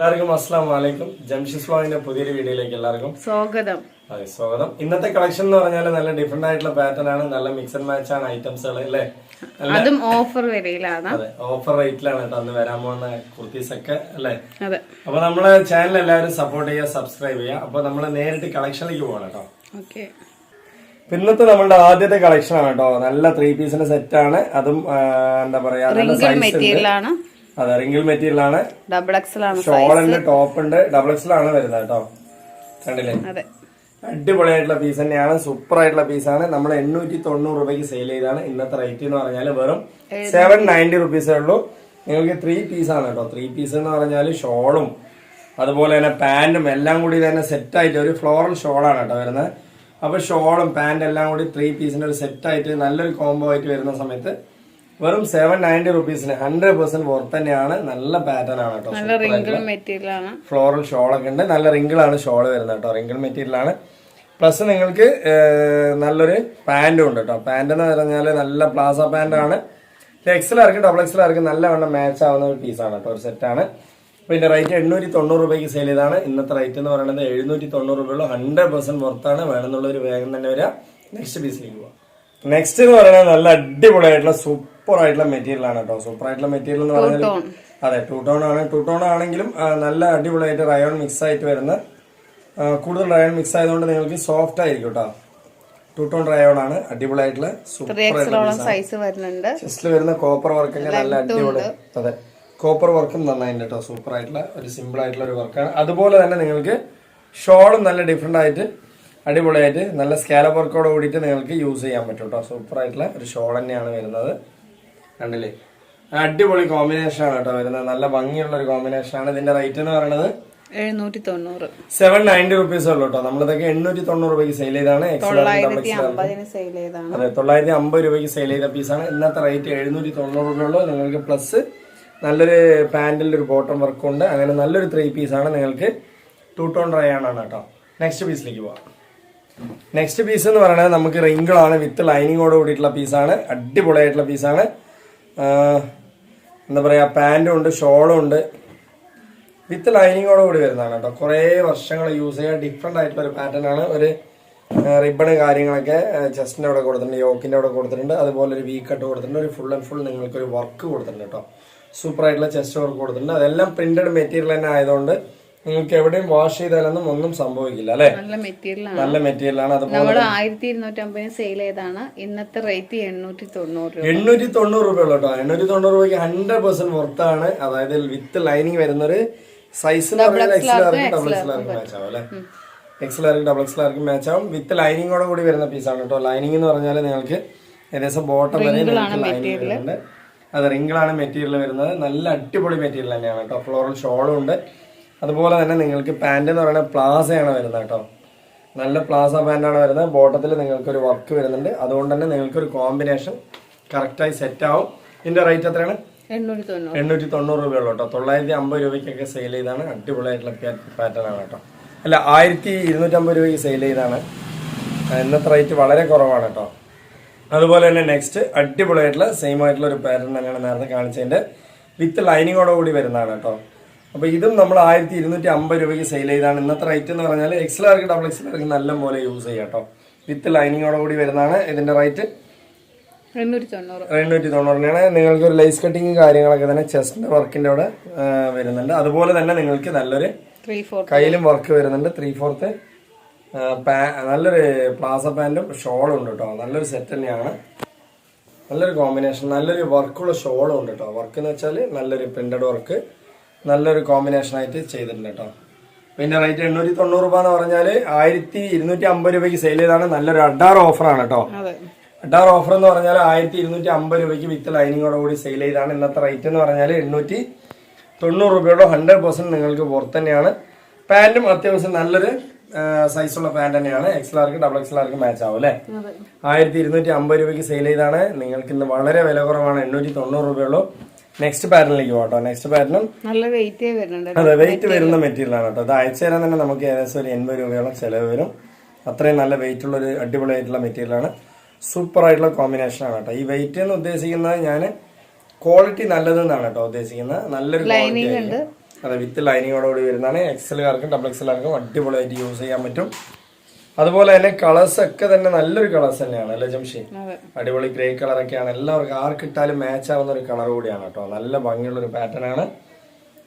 എല്ലാവർക്കും അസ്സലാമു അലൈക്കും. ജംഷിസ് വ്ലോഗിന്റെ പുതിയൊരു വീഡിയോയിലേക്ക് എല്ലാവർക്കും സ്വാഗതം. അതെ, സ്വാഗതം. ഇന്നത്തെ കളക്ഷൻ എന്ന് പറഞ്ഞാൽ നല്ല ഡിഫറെന്റ് ആയിട്ടുള്ള പാറ്റേൺ ആണ്, നല്ല മിക്സ് ആൻഡ് മാച്ച് ആണ് ഐറ്റംസുകൾ അല്ലേ. അതും ഓഫർ വിലയിലാണ്. അതെ, ഓഫർ റേറ്റിലാണ് കേട്ടോ അന്ന് വരാൻ പോകുന്ന കുർത്തീസ് ഒക്കെ അല്ലേ. അതെ. അപ്പൊ നമ്മളെ ചാനൽ എല്ലാവരും സപ്പോർട്ട് ചെയ്യുക, സബ്സ്ക്രൈബ് ചെയ്യുക. അപ്പൊ നമ്മൾ നേരിട്ട് കളക്ഷനിലേക്ക് പോകണം കേട്ടോ. ഓക്കെ. ഇന്നത്തെ നമ്മളുടെ ആദ്യത്തെ കളക്ഷൻ ആണ് കേട്ടോ. നല്ല 3 പീസിന്റെ സെറ്റ് ആണ്. അതും എന്താ പറയാ, നല്ല മെറ്റീരിയൽ ആണ്. അതെ, റിംഗിൾ മെറ്റീരിയൽ ആണ്. ഡബിൾ എക്സൽ ആണ്. ഷോൾ ഉണ്ട്, ടോപ്പ് ഉണ്ട്. ഡബിൾ എക്സൽ ആണ് വരുന്നത് കേട്ടോ. കണ്ടില്ലേ? അതെ, അടിപൊളിയായിട്ടുള്ള പീസ് തന്നെയാണ്. സൂപ്പർ ആയിട്ടുള്ള പീസാണ്. നമ്മൾ 890 രൂപയ്ക്ക് സെയിൽ ചെയ്താണ്. ഇന്നത്തെ റേറ്റ് എന്ന് പറഞ്ഞാൽ വെറും 790 റുപ്പീസേ ഉള്ളൂ. നിങ്ങൾക്ക് 3 പീസാണ് കേട്ടോ. 3 പീസ് എന്ന് പറഞ്ഞാൽ ഷോളും അതുപോലെ തന്നെ പാന്റും എല്ലാം കൂടി തന്നെ സെറ്റായിട്ട് ഒരു ഫ്ലോറൽ ഷോളാണ് കേട്ടോ വരുന്നത്. അപ്പൊ ഷോളും പാന്റ് എല്ലാം കൂടി 3 പീസിന്റെ ഒരു സെറ്റായിട്ട് നല്ലൊരു കോംബോ ആയിട്ട് വരുന്ന സമയത്ത് വെറും 790 റുപ്പീസിന് 100% വർത്ത് തന്നെയാണ്. നല്ല പാറ്റേൺ ആണ് കേട്ടോ. ഫ്ലോറൽ ഷോളൊക്കെ ഉണ്ട്. നല്ല റിങ്കിൾ ആണ് ഷോൾ വരുന്നത് കേട്ടോ. റിങ്കിൾ മെറ്റീരിയൽ ആണ്. പ്ലസ് നിങ്ങൾക്ക് നല്ലൊരു പാന്റും ഉണ്ട് കേട്ടോ. പാന്റ് എന്ന് പറഞ്ഞാൽ നല്ല പ്ലാസ പാന്റ് ആണ്. എക്സലാർക്കും ഡബിൾ എക്സലാർക്കും നല്ല വണ്ണം മാച്ച് ആവുന്ന ഒരു പീസാണ് കേട്ടോ. ഒരു സെറ്റാണ്. അപ്പൊ ഇതിന്റെ റേറ്റ് 890 രൂപയ്ക്ക് സെയിൽ ചെയ്താണ്. ഇന്നത്തെ റേറ്റ് എന്ന് പറയുന്നത് 790 രൂപയുള്ള 100% വർത്താണ്. വേണമെന്നുള്ളൊരു വേഗം തന്നെ വരിക. നെക്സ്റ്റ് പീസിലേക്ക് പോവാം. നെക്സ്റ്റ് എന്ന് പറയുന്നത് നല്ല അടിപൊളിയായിട്ടുള്ള സൂപ്പർ ആയിട്ടുള്ള മെറ്റീരിയൽ ആണ് കേട്ടോ. സൂപ്പർ ആയിട്ടുള്ള മെറ്റീരിയൽ എന്ന് പറഞ്ഞാൽ അതെ, 2 ടോൺ ആണ്. 2 ടോൺ ആണെങ്കിലും നല്ല അടിപൊളിയായിട്ട് റയോൺ മിക്സ് ആയിട്ട് വരുന്ന, കൂടുതൽ റയോൺ മിക്സ് ആയതുകൊണ്ട് നിങ്ങൾക്ക് സോഫ്റ്റ് ആയിരിക്കും കേട്ടോ. 2 ടോൺ റയോൺ ആണ്. അടിപൊളിയായിട്ടുള്ള സൂപ്പർ ചെസ്റ്റിൽ വരുന്ന കോപ്പർ വർക്കൊക്കെ നല്ല അടിപൊളി. അതെ, കോപ്പർ വർക്കും നന്നായിട്ട് കേട്ടോ. സൂപ്പർ ആയിട്ടുള്ള ഒരു സിമ്പിൾ ആയിട്ടുള്ള ഒരു വർക്കാണ്. അതുപോലെ തന്നെ നിങ്ങൾക്ക് ഷോളും നല്ല ഡിഫറെന്റ് ആയിട്ട് അടിപൊളിയായിട്ട് നല്ല സ്കാലപ്പ് വർക്കോട് കൂടിയിട്ട് നിങ്ങൾക്ക് യൂസ് ചെയ്യാൻ പറ്റും കേട്ടോ. സൂപ്പർ ആയിട്ടുള്ള ഒരു ഷോൾ തന്നെയാണ് വരുന്നത്. കണ്ടില്ലേ? അടിപൊളി കോമ്പിനേഷൻ ആണ് കേട്ടോ വരുന്നത്. നല്ല ഭംഗിയുള്ള ഒരു കോമ്പിനേഷൻ ആണ്. ഇതിന്റെ റേറ്റ് എന്ന് പറയുന്നത് 790 റുപ്പീസ് ഉള്ളൂ കേട്ടോ. നമ്മളിതൊക്കെ 890 രൂപയ്ക്ക് സെയിൽ ചെയ്താണ്. അതെ, 950 രൂപയ്ക്ക് സെയിൽ ചെയ്ത പീസാണ്. ഇന്നത്തെ റേറ്റ് 790 രൂപയുള്ളൂ. നിങ്ങൾക്ക് പ്ലസ് നല്ലൊരു പാന്റിൽ ഒരു ബോട്ടം വർക്കും ഉണ്ട്. അങ്ങനെ നല്ലൊരു 3 പീസാണ്. നിങ്ങൾക്ക് 2 ടോൺ റയോൺ ആണ് കേട്ടോ. നെക്സ്റ്റ് പീസിലേക്ക് പോവാം. നെക്സ്റ്റ് പീസ് എന്ന് പറയുന്നത് നമുക്ക് റിങ്കിൾ ആണ്. വിത്ത് ലൈനിങ്ങോട് കൂടിയിട്ടുള്ള പീസാണ്. അടിപൊളിയായിട്ടുള്ള പീസാണ്. എന്താ പറയാ, പാന്റും ഉണ്ട്, ഷോളും ഉണ്ട്. വിത്ത് ലൈനിങ്ങോട് കൂടി വരുന്നതാണ് കേട്ടോ. കുറേ വർഷങ്ങൾ യൂസ് ചെയ്യാൻ ഡിഫറെന്റ് ആയിട്ടുള്ള ഒരു പാറ്റേൺ ആണ്. ഒരു റിബണ് കാര്യങ്ങളൊക്കെ ചെസ്റ്റിന്റെ അവിടെ കൊടുത്തിട്ടുണ്ട്, യോക്കിന്റെ അവിടെ കൊടുത്തിട്ടുണ്ട്. അതുപോലെ ഒരു വി കട്ട് കൊടുത്തിട്ടുണ്ട്. ഒരു ഫുൾ ആൻഡ് ഫുൾ നിങ്ങൾക്ക് ഒരു വർക്ക് കൊടുത്തിട്ടുണ്ട് കേട്ടോ. സൂപ്പർ ആയിട്ടുള്ള ചെസ്റ്റ് വർക്ക് കൊടുത്തിട്ടുണ്ട്. അതെല്ലാം പ്രിന്റഡ് മെറ്റീരിയൽ തന്നെ ആയതുകൊണ്ട് നിങ്ങൾക്ക് എവിടെയും വാഷ് ചെയ്താലൊന്നും ഒന്നും സംഭവിക്കില്ല അല്ലെ. നല്ല മെറ്റീരിയൽ ആണ്. അതുപോലെ 1250 സെയിൽ ചെയ്താണ്. ഇന്നത്തെ റേറ്റ് 890 രൂപയുള്ളൂ കേട്ടോ. 890 രൂപയ്ക്ക് 100% വർത്താണ്. അതായത് വിത്ത് ലൈനിങ് വരുന്നൊരു സൈസ് ഡബിൾ എക്സലാർക്ക് മാച്ച് ആവും അല്ലെ. എക്സലാർക്ക് ഡബിൾ എക്സലാർക്ക് മാച്ച് ആവും. വിത്ത് ലൈനിങ്ങോടെ കൂടി വരുന്ന പീസാണ് കേട്ടോ. ലൈനിങ് എന്ന് പറഞ്ഞാൽ നിങ്ങൾക്ക് ഏകദേശം ബോട്ടം വരെ ലൈനിങ് വരുന്നുണ്ട്. അത് റിങ്കിളാണ് മെറ്റീരിയൽ വരുന്നത്. നല്ല അടിപൊളി മെറ്റീരിയൽ തന്നെയാണ് കേട്ടോ. ഫ്ലോറൽ ഷോളും ഉണ്ട്. അതുപോലെ തന്നെ നിങ്ങൾക്ക് പാന്റ് എന്ന് പറയുന്നത് പ്ലാസയാണ് വരുന്നത് കേട്ടോ. നല്ല പ്ലാസ പാന്റാണ് വരുന്നത്. ബോട്ടത്തിൽ നിങ്ങൾക്കൊരു വർക്ക് വരുന്നുണ്ട്. അതുകൊണ്ട് തന്നെ നിങ്ങൾക്കൊരു കോമ്പിനേഷൻ കറക്റ്റായി സെറ്റ് ആവും. ഇതിന്റെ റേറ്റ് എത്രയാണ്? 890 രൂപയുള്ളൂ കേട്ടോ. 950 രൂപയ്ക്കൊക്കെ സെയിൽ ചെയ്താണ്. അടിപൊളിയായിട്ടുള്ള പാറ്റേൺ ആണ് കേട്ടോ. അല്ല, 1250 രൂപയ്ക്ക് സെയിൽ ചെയ്താണ്. ഇന്നത്തെ റേറ്റ് വളരെ കുറവാണ് കേട്ടോ. അതുപോലെ തന്നെ നെക്സ്റ്റ് അടിപൊളിയായിട്ടുള്ള സെയിം ആയിട്ടുള്ള ഒരു പാറ്റേൺ തന്നെയാണ് നേരത്തെ കാണിച്ചതിന്റെ. വിത്ത് ലൈനിങ്ങോടെ കൂടി വരുന്നതാണ് കേട്ടോ. അപ്പൊ ഇതും നമ്മൾ 1250 രൂപയ്ക്ക് സെയിൽ ചെയ്താണ്. ഇന്നത്തെ റേറ്റ് എന്ന് പറഞ്ഞാൽ എക്സലാർക്ക് ഡബിൾ എക്സലാർക്ക് നല്ല പോലെ യൂസ് ചെയ്യാം കേട്ടോ. വിത്ത് ലൈനിങ്ങോടെ കൂടി വരുന്നതാണ്. ഇതിന്റെ റേറ്റ് 890 തന്നെയാണ്. നിങ്ങൾക്ക് ഒരു ലേസ് കട്ടിങ് കാര്യങ്ങളൊക്കെ തന്നെ ചെസ്റ്റിന്റെ വർക്കിന്റെ അവിടെ വരുന്നുണ്ട്. അതുപോലെ തന്നെ നിങ്ങൾക്ക് നല്ലൊരു കയ്യിലും വർക്ക് വരുന്നുണ്ട്. 3/4 നല്ലൊരു പ്ലാസ പാന്റും ഷോളും ഉണ്ട് കേട്ടോ. നല്ലൊരു സെറ്റ് തന്നെയാണ്. നല്ലൊരു കോമ്പിനേഷൻ, നല്ലൊരു വർക്കുള്ള ഷോളും ഉണ്ട് കേട്ടോ. വർക്ക് എന്ന് വെച്ചാൽ നല്ലൊരു പ്രിന്റഡ് വർക്ക്, നല്ലൊരു കോമ്പിനേഷൻ ആയിട്ട് ചെയ്തിട്ടുണ്ട് കേട്ടോ. പിന്നെ റേറ്റ് 890 രൂപ എന്ന് പറഞ്ഞാൽ 1250 രൂപയ്ക്ക് സെയിൽ ചെയ്താണ്. നല്ലൊരു അഡാർ ഓഫറാണ് കേട്ടോ. അഡാർ ഓഫർ എന്ന് പറഞ്ഞാൽ 1250 രൂപയ്ക്ക് വിത്ത് ലൈനിങ്ങോടെ കൂടി സെയിൽ ചെയ്താണ്. ഇന്നത്തെ റേറ്റ് എന്ന് പറഞ്ഞാൽ 890 രൂപയോടെ 100% നിങ്ങൾക്ക് പുറത്ത് തന്നെയാണ്. പാന്റും അത്യാവശ്യം നല്ലൊരു സൈസുള്ള പാന്റ് തന്നെയാണ്. എക്സലാർക്ക് ഡബിൾ എക്സലാർക്ക് മാച്ച് ആവും അല്ലെ. 1250 രൂപയ്ക്ക് സെയിൽ ചെയ്താണ്. നിങ്ങൾക്ക് ഇന്ന് വളരെ വില കുറവാണ്. 890 രൂപയുള്ളൂ. നെക്സ്റ്റ് പാറ്റേണിലേക്ക് പോകട്ടോ. നെക്സ്റ്റ് പാറ്റേണും നല്ല വെയിറ്റ് വരുന്നുണ്ട്. അതെ, വെയിറ്റ് വരുന്ന മെറ്റീരിയൽ ആണ് കേട്ടോ. അത് അയച്ചു തരാൻ തന്നെ നമുക്ക് ഏകദേശം ഒരു 80 രൂപയോളം ചെലവ് വരും. അത്രയും നല്ല വെയിറ്റ് ഉള്ള ഒരു അടിപൊളിയായിട്ടുള്ള മെറ്റീരിയൽ ആണ്. സൂപ്പർ ആയിട്ടുള്ള കോമ്പിനേഷൻ ആണ് കേട്ടോ. ഈ വെയിറ്റ് എന്ന് ഉദ്ദേശിക്കുന്നത് ഞാൻ ക്വാളിറ്റി നല്ലതെന്നാണ് കേട്ടോ ഉദ്ദേശിക്കുന്നത്. നല്ലൊരു അതെ, വിത്ത് ലൈനിങ്ങോടുകൂടി വരുന്നതാണ്. എക്സലുകാർക്കും ഡബിൾ എക്സലുകാർക്കും അടിപൊളിയായിട്ട് യൂസ് ചെയ്യാൻ പറ്റും. അതുപോലെ തന്നെ കളേഴ്സ് ഒക്കെ തന്നെ നല്ലൊരു കളേഴ്സ് തന്നെയാണ് അല്ലേ ജംഷി? അടിപൊളി ഗ്രേ കളറൊക്കെയാണ്. എല്ലാവർക്കും ആർക്കിട്ടാലും മാച്ച് ആവുന്ന ഒരു കളർ കൂടിയാണ് കേട്ടോ. നല്ല ഭംഗിയുള്ള ഒരു പാറ്റേൺ ആണ്.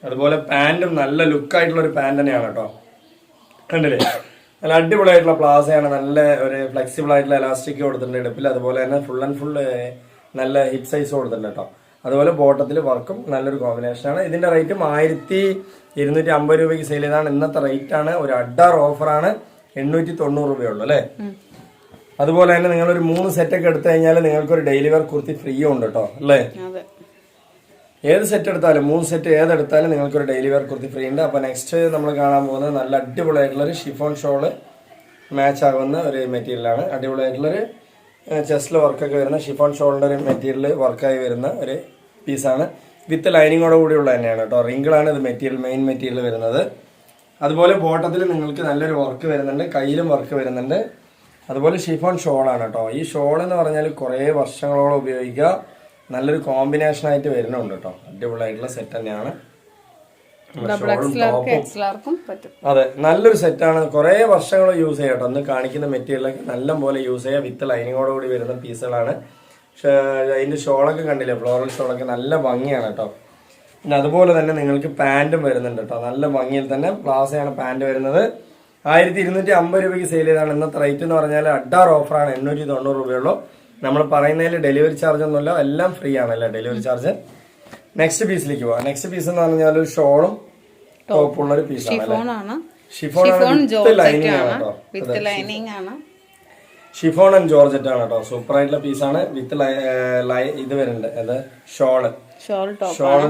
അതുപോലെ പാന്റും നല്ല ലുക്കായിട്ടുള്ള ഒരു പാന്റ് തന്നെയാണ് കേട്ടോ. കണ്ടില്ലേ? നല്ല അടിപൊളിയായിട്ടുള്ള പ്ലാസയാണ്. നല്ല ഒരു ഫ്ലെക്സിബിൾ ആയിട്ടുള്ള എലാസ്റ്റിക് കൊടുത്തിട്ടുണ്ട് ഇടുപ്പിൽ. അതുപോലെ തന്നെ ഫുൾ ആൻഡ് ഫുൾ നല്ല ഹിപ്പ് സൈസ് കൊടുത്തിട്ടുണ്ട് കേട്ടോ. അതുപോലെ ബോട്ടത്തിൽ വർക്കും നല്ലൊരു കോമ്പിനേഷനാണ്. ഇതിന്റെ റേറ്റും 1250 രൂപയ്ക്ക് സെയിൽ ചെയ്താണ്. ഇന്നത്തെ റേറ്റ് ആണ്. ഒരു അഡാർ ഓഫറാണ്. 890 രൂപയുള്ളൂ അല്ലേ? അതുപോലെ തന്നെ നിങ്ങളൊരു 3 സെറ്റ് ഒക്കെ എടുത്തു കഴിഞ്ഞാൽ നിങ്ങൾക്ക് ഒരു ഡെയിലി വെയർ കുർത്തി ഫ്രീ ഉണ്ട് കേട്ടോ അല്ലേ? ഏത് സെറ്റ് എടുത്താലും 3 സെറ്റ് ഏതെടുത്താലും നിങ്ങൾക്ക് ഒരു ഡെയിലി വെയർ കുർത്തി ഫ്രീ ഉണ്ട്. അപ്പൊ നെക്സ്റ്റ് നമ്മൾ കാണാൻ പോകുന്നത് നല്ല അടിപൊളിയായിട്ടുള്ള ഒരു ഷിഫോൺ ഷോള് മാച്ച് ആകുന്ന ഒരു മെറ്റീരിയലാണ്. അടിപൊളിയായിട്ടുള്ളൊരു ചെസ്റ്റിൽ വർക്കൊക്കെ വരുന്ന ഷിഫോൺ ഷോളിന്റെ ഒരു മെറ്റീരിയൽ വർക്കായി വരുന്ന ഒരു പീസാണ്. വിത്ത് ലൈനിങ്ങോട് കൂടിയുള്ള തന്നെയാണ് കേട്ടോ. റിങ്കിളാണ് ഇത് മെറ്റീരിയൽ, മെയിൻ മെറ്റീരിയൽ വരുന്നത്. അതുപോലെ ബോട്ടത്തിൽ നിങ്ങൾക്ക് നല്ലൊരു വർക്ക് വരുന്നുണ്ട്, കയ്യിലും വർക്ക് വരുന്നുണ്ട്. അതുപോലെ ഷിഫോൺ ഷോളാണ് കേട്ടോ. ഈ ഷോൾ എന്ന് പറഞ്ഞാൽ കുറേ വർഷങ്ങളോളം ഉപയോഗിക്കുക, നല്ലൊരു കോമ്പിനേഷൻ ആയിട്ട് വരുന്നുണ്ട് കേട്ടോ. അടിപൊളിയായിട്ടുള്ള സെറ്റ് തന്നെയാണ്. അതെ, നല്ലൊരു സെറ്റാണ്. കുറെ വർഷങ്ങൾ യൂസ് ചെയ്യാം കേട്ടോ. ഒന്ന് കാണിക്കുന്ന മെറ്റീരിയലൊക്കെ നല്ല പോലെ യൂസ് ചെയ്യാം. വിത്ത് ലൈനിങ്ങോടുകൂടി വരുന്ന പീസുകളാണ്. അതിന്റെ ഷോളൊക്കെ കണ്ടില്ലേ, ഫ്ലോറൽ ഷോളൊക്കെ നല്ല ഭംഗിയാണ് കേട്ടോ. പിന്നെ അതുപോലെ തന്നെ നിങ്ങൾക്ക് പാന്റും വരുന്നുണ്ട് കേട്ടോ. നല്ല ഭംഗിയിൽ തന്നെ പ്ലാസയാണ് പാന്റ് വരുന്നത്. 1250 രൂപയ്ക്ക് സെയിൽ ചെയ്താണ്. ഇന്നത്തെ റേറ്റ് എന്ന് പറഞ്ഞാൽ അഡാർ ഓഫറാണ്. 890 രൂപയുള്ളൂ. നമ്മൾ പറയുന്നതിൽ ഡെലിവറി ചാർജ് ഒന്നുമില്ല, എല്ലാം ഫ്രീ ആണല്ലേ ഡെലിവറി ചാർജ്. നെക്സ്റ്റ് പീസിലേക്ക് പോവാം. നെക്സ്റ്റ് പീസ് എന്ന് പറഞ്ഞാൽ ഒരു ഷോളും ടോപ്പുള്ള ഒരു പീസാണ്. ഷിഫോൺ ഷിഫോൺ ആൻഡ് ജോർജറ്റ് ആണ് കേട്ടോ. സൂപ്പർ ആയിട്ടുള്ള പീസാണ്. വിത്ത് ഇത് വരുന്നുണ്ട്, അത് ഷോളും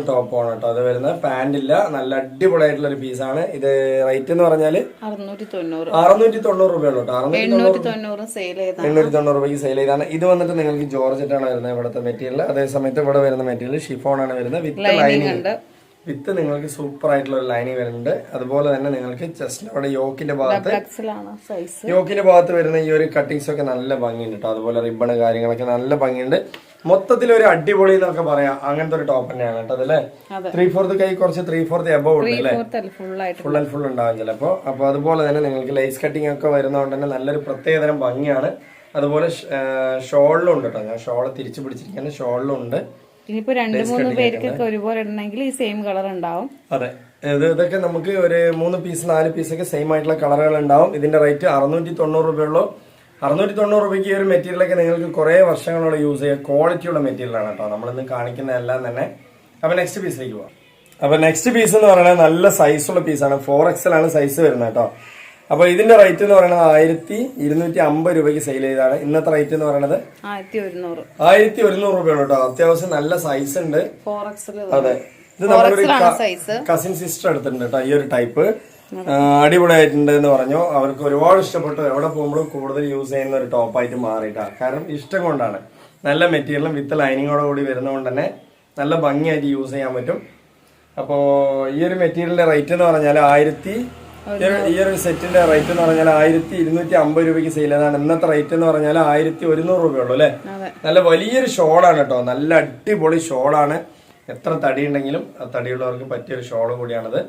ടോപ്പുമാണ് കേട്ടോ. അത് വരുന്നത് പാന്റ് ഇല്ല. നല്ല അടിപൊളിയായിട്ടുള്ള ഒരു പീസാണ്. ഇത് റേറ്റ് എന്ന് പറഞ്ഞാല് 690 രൂപയുള്ളൂ കേട്ടോ. 890 രൂപയ്ക്ക് സെയിൽ ചെയ്താണ്. ഇത് വന്നിട്ട് നിങ്ങൾക്ക് ജോർജറ്റ് ആണ് വരുന്നത് ഇവിടുത്തെ മെറ്റീരിയൽ. അതേ സമയത്ത് ഇവിടെ വരുന്ന മെറ്റീരിയൽ ഷിഫോൺ ആണ് വരുന്നത്. വിത്ത് ലൈനിങ്, വിത്ത് നിങ്ങൾക്ക് സൂപ്പർ ആയിട്ടുള്ള ഒരു ലൈനിങ് വരുന്നുണ്ട്. അതുപോലെ തന്നെ നിങ്ങൾക്ക് ജസ്റ്റ് അവിടെ യോക്കിന്റെ ഭാഗത്ത് വരുന്ന ഈ ഒരു കട്ടിങ്സ് ഒക്കെ നല്ല ഭംഗിയുണ്ട് കേട്ടോ. അതുപോലെ റിബണ് കാര്യങ്ങളൊക്കെ നല്ല ഭംഗിയുണ്ട്. മൊത്തത്തിൽ ഒരു അടിപൊളി എന്നൊക്കെ പറയാം. അങ്ങനത്തെ ഒരു ടോപ്പ് തന്നെയാണ് കേട്ടോ. അതല്ലേ 3/4 കൈ കുറച്ച് 3/4 എബവ് ഉണ്ട് അല്ലേ? ഫുൾ ആൻഡ് ഫുൾ ഉണ്ടാവും ചിലപ്പോ. അപ്പൊ അതുപോലെ തന്നെ നിങ്ങൾക്ക് ലേസ് കട്ടിങ് ഒക്കെ വരുന്നതുകൊണ്ട് തന്നെ നല്ലൊരു പ്രത്യേകതരം ഭംഗിയാണ്. അതുപോലെ ഷോളിലും ഉണ്ട് കേട്ടോ. ഞാൻ ഷോള് തിരിച്ചു പിടിച്ചിരിക്കുന്നത് ഷോളിലും ഉണ്ട്. ഇനിയിപ്പോ 2-3 പേർക്കൊക്കെ ഒരുപോലെ ഇടണമെങ്കിൽ ഈ സെയിം കളർ ഉണ്ടാവും. അതെ, ഇതൊക്കെ നമുക്ക് ഒരു 3 പീസ് 4 പീസൊക്കെ സെയിം ആയിട്ടുള്ള കളറുകൾ ഉണ്ടാവും. ഇതിന്റെ റേറ്റ് 690 രൂപയുള്ളൂ. 690 രൂപയ്ക്ക് ഈ ഒരു മെറ്റീരിയലൊക്കെ നിങ്ങൾക്ക് കുറെ വർഷങ്ങളോളം യൂസ് ചെയ്യാം. ക്വാളിറ്റിയുള്ള മെറ്റീരിയലാണ് കേട്ടോ. നമ്മളിന്ന് കാണിക്കുന്നതെല്ലാം തന്നെ. അപ്പൊ നെക്സ്റ്റ് പീസിലേക്ക് പോവാം. അപ്പൊ നെക്സ്റ്റ് പീസ് എന്ന് പറയുന്നത് നല്ല സൈസുള്ള പീസാണ്. 4XL ആണ് സൈസ് വരുന്നത് കേട്ടോ. അപ്പൊ ഇതിന്റെ റേറ്റ് എന്ന് പറയുന്നത് 1250 രൂപയ്ക്ക് സെയിൽ ചെയ്താണ്. ഇന്നത്തെ റേറ്റ് എന്ന് പറയുന്നത് 1100 രൂപയുള്ളൂ കേട്ടോ. അത്യാവശ്യം നല്ല സൈസ് ഉണ്ട്. അതെ, ഇത് നമ്മളൊരു കസിൻ സിസ്റ്റർ എടുത്തിട്ടുണ്ട് കേട്ടോ. ഈ ഒരു ടൈപ്പ് അടിപൊളിയായിട്ടുണ്ട് എന്ന് പറഞ്ഞു. അവർക്ക് ഒരുപാട് ഇഷ്ടപ്പെട്ടു. എവിടെ പോകുമ്പോഴും കൂടുതൽ യൂസ് ചെയ്യുന്ന ഒരു ടോപ്പായിട്ട് മാറിയിട്ടാ. കാരണം ഇഷ്ടം കൊണ്ടാണ്. നല്ല മെറ്റീരിയലും വിത്ത് ലൈനിങ്ങോട് കൂടി വരുന്നതുകൊണ്ട് തന്നെ നല്ല ഭംഗിയായിട്ട് യൂസ് ചെയ്യാൻ പറ്റും. അപ്പോ ഈ ഒരു മെറ്റീരിയലിന്റെ റേറ്റ് എന്ന് പറഞ്ഞാൽ ഈ ഒരു സെറ്റിന്റെ റേറ്റ് എന്ന് പറഞ്ഞാൽ 1250 രൂപയ്ക്ക് സെയിൽ ചെയ്താണ്. ഇന്നത്തെ റേറ്റ് എന്ന് പറഞ്ഞാൽ 1100 രൂപയുള്ളൂ അല്ലെ? നല്ല വലിയൊരു ഷോളാണ് കേട്ടോ. നല്ല അടിപൊളി ഷോളാണ്. എത്ര തടി ഉണ്ടെങ്കിലും ആ തടിയുള്ളവർക്ക് പറ്റിയൊരു ഷോള് കൂടിയാണത്.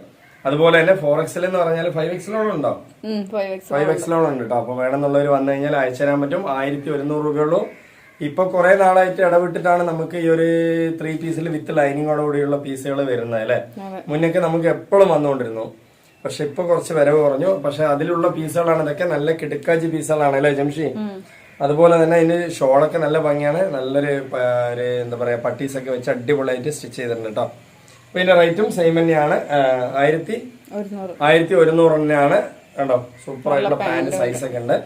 അതുപോലെ തന്നെ 4XL എന്ന് പറഞ്ഞാൽ 5XL ഉണ്ടാവും. 5XL ഉണ്ട് കേട്ടോ. അപ്പൊ വേണമെന്നുള്ളവർ വന്നു കഴിഞ്ഞാൽ അയച്ചു തരാൻ പറ്റും. 1100 രൂപയുള്ളൂ. ഇപ്പൊ കുറെ നാളായിട്ട് ഇടവിട്ടിട്ടാണ് നമുക്ക് ഈ ഒരു 3 പീസിൽ വിത്ത് ലൈനിങ്ങോട് കൂടിയുള്ള പീസുകൾ വരുന്നത് അല്ലെ? മുന്നൊക്കെ നമുക്ക് എപ്പോഴും വന്നുകൊണ്ടിരുന്നു. പക്ഷെ ഇപ്പൊ കുറച്ച് വരവ് കുറഞ്ഞു. പക്ഷെ അതിലുള്ള പീസുകളാണ് ഇതൊക്കെ. നല്ല കിടുക്കാച്ചി പീസുകളാണ് അല്ലെ ജംഷി? അതുപോലെ തന്നെ ഇതിന് ഷോളൊക്കെ നല്ല ഭംഗിയാണ്. നല്ലൊരു എന്താ പറയാ പട്ടീസൊക്കെ വെച്ച് അടിപൊളിയായിട്ട് സ്റ്റിച്ച് ചെയ്തിട്ടുണ്ട് കേട്ടോ. അപ്പൊ ഇതിന്റെ റേറ്റും സെയിം തന്നെയാണ്. 1100 തന്നെയാണ് കേട്ടോ. സൂപ്പർ ആയിട്ടുള്ള പാന്റ് സൈസ് ഒക്കെ ഉണ്ട്.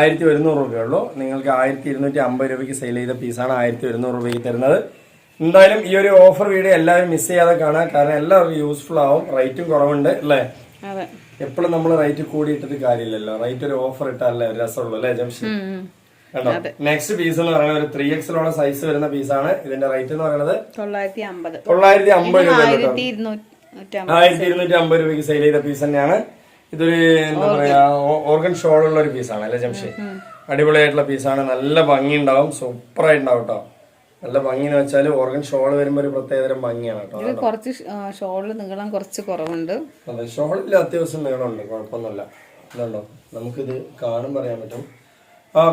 1100 രൂപയുള്ളൂ. നിങ്ങൾക്ക് 1250 രൂപയ്ക്ക് സെയിൽ ചെയ്ത പീസാണ് 1100 രൂപയ്ക്ക് തരുന്നത്. എന്തായാലും ഈ ഒരു ഓഫർ വീഡിയോ എല്ലാവരും മിസ് ചെയ്യാതെ കാണാം. കാരണം എല്ലാവർക്കും യൂസ്ഫുൾ ആവും. റേറ്റും കുറവുണ്ട് അല്ലേ? എപ്പോഴും നമ്മൾ റേറ്റ് കൂടി ഇട്ടിട്ട് കാര്യമില്ലല്ലോ. റേറ്റ് ഒരു ഓഫർ ഇട്ടാലേ ഒരു രസമുള്ളൂ അല്ലേ ജംഷി? കേട്ടോ. നെക്സ്റ്റ് പീസ് എന്ന് പറയുന്നത് ഒരു 3XL സൈസ് വരുന്ന പീസാണ്. ഇതിന്റെ റേറ്റ് എന്ന് പറയുന്നത് 950 രൂപ. 1250 രൂപയ്ക്ക് സെയിൽ ചെയ്ത പീസ് തന്നെയാണ്. ഇതൊരു എന്താ പറയാ ഓർഗൻ ഷോളുള്ള ഒരു പീസാണ് അല്ലെ ജംഷി? അടിപൊളിയായിട്ടുള്ള പീസാണ്. നല്ല ഭംഗി ഉണ്ടാവും. സൂപ്പർ ആയിട്ടുണ്ടാവും കേട്ടോ. നല്ല ഭംഗിന്ന് വെച്ചാൽ ഓർഗൻ ഷോൾ വരുമ്പോ ഒരു പ്രത്യേകതരം ഭംഗിയാണ് കേട്ടോ. ഇത് കുറച്ച് ഷോളിൽ നീളം കുറച്ച് കുറവുണ്ട്. അതെ, ഷോളിൽ അത്യാവശ്യം നീളമുണ്ട്, കുഴപ്പമൊന്നുമില്ല. ഇതുണ്ടോ, നമുക്കിത് കാണുമ്പോൾ അറിയാൻ പറ്റും.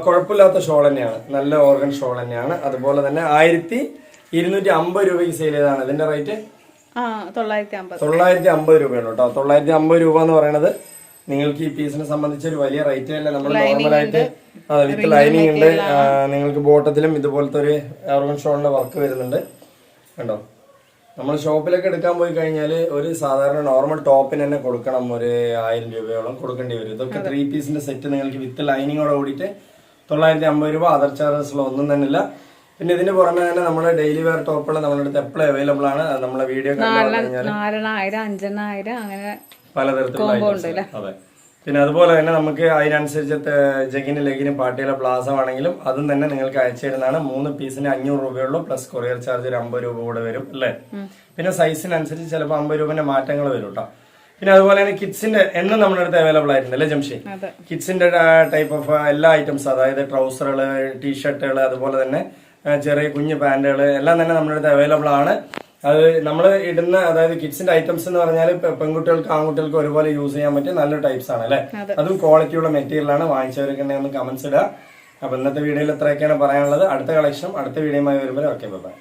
കുഴപ്പമില്ലാത്ത ഷോൾ തന്നെയാണ്, നല്ല ഓർഗൻ ഷോൾ തന്നെയാണ്. അതുപോലെ തന്നെ 1250 രൂപയ്ക്ക് സെയിൽ ചെയ്തതാണ്. ഇതിന്റെ റേറ്റ് 950 രൂപയാണ് കേട്ടോ. 950 രൂപ എന്ന് പറയുന്നത് നിങ്ങൾക്ക് ഈ പീസിനെ സംബന്ധിച്ച് ഒരു വലിയ റേറ്റ് അല്ല. നമ്മൾ നോർമലായിട്ട് വിത്ത് ലൈനിങ് ഉണ്ട്. നിങ്ങൾക്ക് ബോട്ടത്തിലും ഇതുപോലത്തെ ഒരു ഓർഗൻ ഷോളിന്റെ വർക്ക് വരുന്നുണ്ട് കണ്ടോ. നമ്മൾ ഷോപ്പിലൊക്കെ എടുക്കാൻ പോയി കഴിഞ്ഞാൽ ഒരു സാധാരണ നോർമൽ ടോപ്പിന് തന്നെ കൊടുക്കണം, ഒരു 1000 രൂപയോളം കൊടുക്കേണ്ടി വരും. ഇതൊക്കെ 3 പീസിന്റെ സെറ്റ് നിങ്ങൾക്ക് വിത്ത് ലൈനിങ്ങോടെ കൂടിയിട്ട് 950 രൂപ. അതർ ചാർജസിലോ ഒന്നും തന്നെ ഇല്ല. പിന്നെ ഇതിന് പുറമെ തന്നെ നമ്മുടെ ഡെയിലി വെയർ ടോപ്പുകൾ നമ്മുടെ അടുത്ത് എപ്പോഴും അവൈലബിൾ ആണ്. നമ്മളെ വീഡിയോ അങ്ങനെ പലതരത്തിലുള്ള. അതെ, പിന്നെ അതുപോലെ തന്നെ നമുക്ക് അതിനനുസരിച്ച് ജഗിന് ലെഗിന് പാർട്ടിയിലെ പ്ലാസ ആണെങ്കിലും അതും തന്നെ നിങ്ങൾക്ക് അയച്ചു തരുന്നതാണ്. 3 പീസിന് 500 രൂപയുള്ളൂ, പ്ലസ് കൊറിയർ ചാർജ് ഒരു 50 രൂപ കൂടെ വരും അല്ലേ. പിന്നെ സൈസിനനുസരിച്ച് ചിലപ്പോൾ 50 രൂപന്റെ മാറ്റങ്ങൾ വരും കേട്ടോ. പിന്നെ അതുപോലെ തന്നെ കിഡ്സിന്റെ എണ്ണം നമ്മുടെ അടുത്ത് അവൈലബിൾ ആയിട്ടുണ്ട് അല്ലേ ജംഷി. കിഡ്സിന്റെ ടൈപ്പ് ഓഫ് എല്ലാ ഐറ്റംസ്, അതായത് ട്രൗസറുകള്, ടീഷർട്ടുകൾ, അതുപോലെ തന്നെ ചെറിയ കുഞ്ഞു പാന്റുകൾ എല്ലാം തന്നെ നമ്മുടെ അടുത്ത് അവൈലബിൾ ആണ്. അത് നമ്മൾ ഇടുന്ന, അതായത് കിഡ്സിന്റെ ഐറ്റംസ് എന്ന് പറഞ്ഞാൽ പെൺകുട്ടികൾക്കും ആൺകുട്ടികൾക്കും ഒരുപോലെ യൂസ് ചെയ്യാൻ പറ്റിയ നല്ല ടൈപ്സ് ആണ് അല്ലെ. അതും ക്വാളിറ്റിയുള്ള മെറ്റീരിയൽ ആണ്. വാങ്ങിച്ചവരൊക്കെ ഒന്ന് കമന്റ്സ് ഇടുക. അപ്പൊ ഇന്നത്തെ വീഡിയോയിൽ ഇത്രയൊക്കെയാണ് പറയാനുള്ളത്. അടുത്ത കളക്ഷൻ അടുത്ത വീഡിയോയുമായി വരുമ്പോൾ ഓക്കെ ബൈ.